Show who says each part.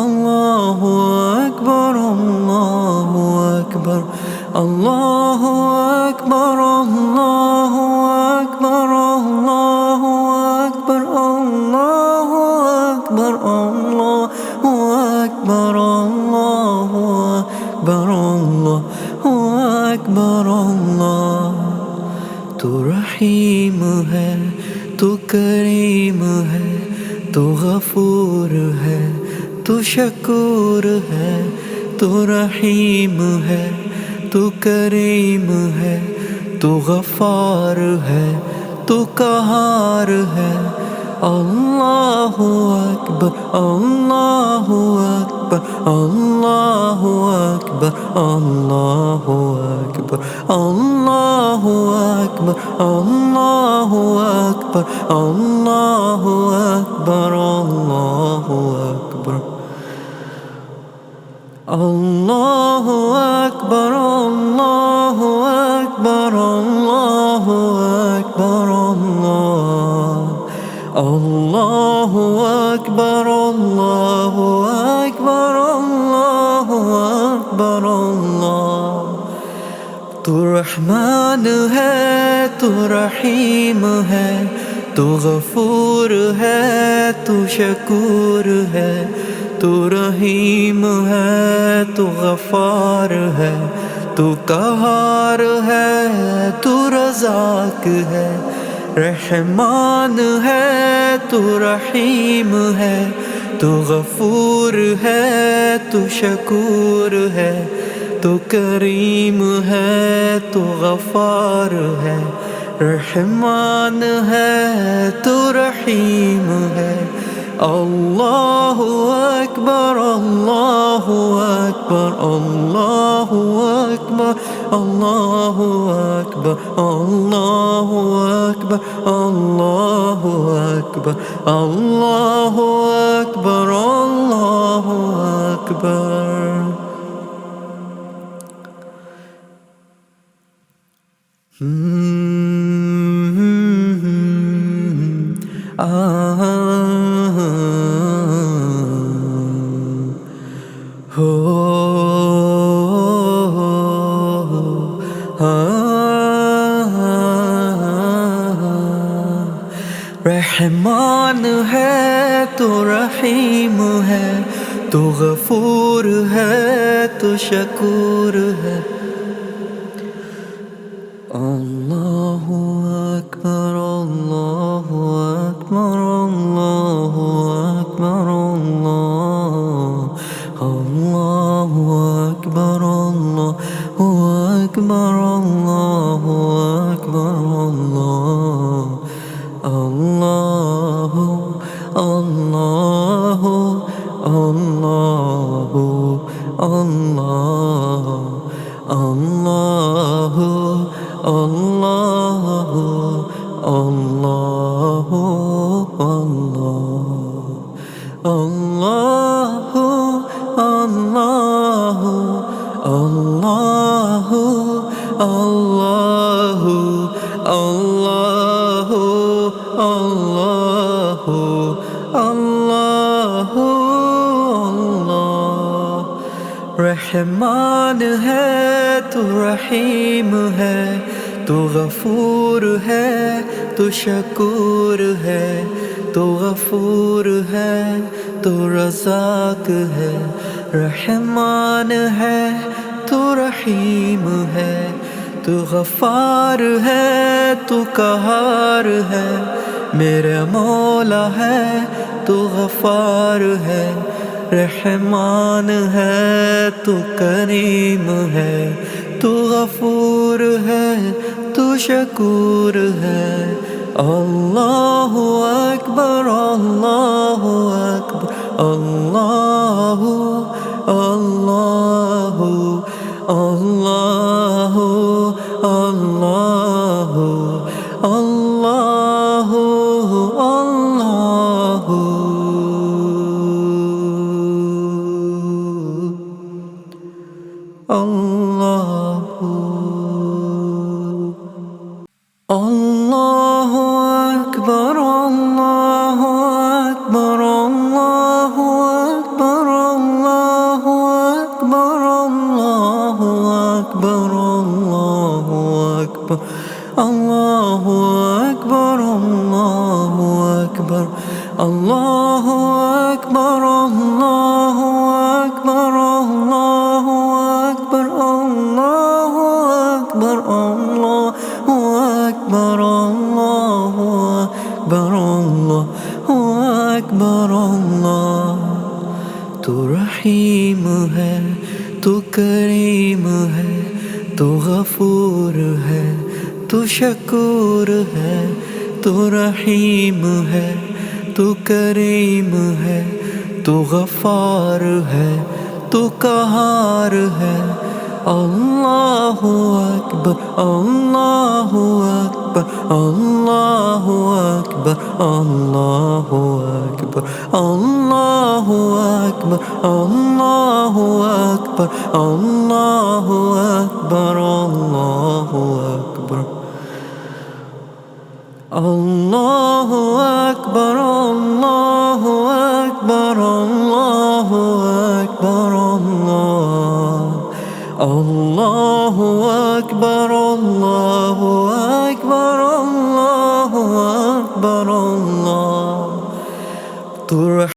Speaker 1: Allahu Akbar, Allahu Akbar, Allahu Akbar, Allahu Akbar, Allahu Akbar, Allahu Akbar, Allahu Akbar, Allahu Akbar, Allahu Akbar, Allah। तू रहीम है, तू करीम है, तू गफूर है, तू शकूर है। तू रहीम है, तू करीम है, तू गफार है, तू कहार है। अल्लाहु अकबर, अल्लाहु अकबर, अल्लाहु अकबर, अल्लाहु अकबर, अल्लाहु अकबर, अल्लाहु अकबर, अल्लाहु अकबर, अल्लाहु अकबर, अल्लाहु अकबर, अल्लाहु अकबर, अल्लाहु अकबर, अल्लाहु अकबर, अल्लाहु अकबर, अल्लाहु अकबर, अल्लाह। तू रहमान है, तू रहीम है, तू गफूर है, तू शकूर है। तू रहीम है, तू गफार है, तू कहार है, तू रज़ाक है। रहमान है, तू रहीम है, तू गफूर है, तू शकूर है। तू करीम है, तू गफार है। रहमान है, तू रहीम है। अल्लाहु अकबर, अल्लाहु अकबर, अल्लाहु अकबर, अल्लाहु अकबर, अल्लाहु अकबर, अल्लाहु अकबर, अल्लाहु अकबर, अल्लाहु अकबर। रहमान है, तू रहीम है, तू गफूर है, तू शकूर है। अल्लाहु अकबर, अल्लाहु अकबर, अल्लाहु अकबर, अल्लाहु अकबर, अल्लाहु अकबर, अल्लाहु अकबर, अल्लाहु अल्लाहु अल्लाहु अल्लाहु अल्लाहु अल्लाहु अल्लाहु अल्लाहु अल्लाहु अल्लाहु अल्लाहु अल्लाहु अल्लाहु अल्लाहु अल्लाह। रहमान है, तू रहीम है, तू गफूर है, तू शकूर है। तू गफूर है, तू रज़ाक है। रहमान है, तू रहीम है, तू गफार है, तू कहार है। मेरा मौला है, तू गफार है। रहमान है, तू करीम है, तू गफूर है, तू शकूर है। अल्लाहु अकबर, अल्लाहु अकबर, अल्लाहु अल्लाहु अल्लाहु अल्लाहु अल्लाहु अल्लाहु अल्लाहु। अल्लाहु अकबर, अल्लाहु अकबर, अल्लाहु अकबर, रहीम है, तू करीम है, तू गफूर है, तू शकूर है। तू रहीम है, तू करीम है, तू गफार है, तू कहार है। अल्लाहु अकबर, अल्लाहु अकबर, अल्लाहु अकबर, अल्लाहु अकबर, अल्लाहु अकबर, अल्लाहु अकबर, अल्लाहु अकबर, अल्लाहु अकबर, अल्लाहु अकबर, अल्लाहु अकबर, अल्लाहु अकबर, अल्लाह।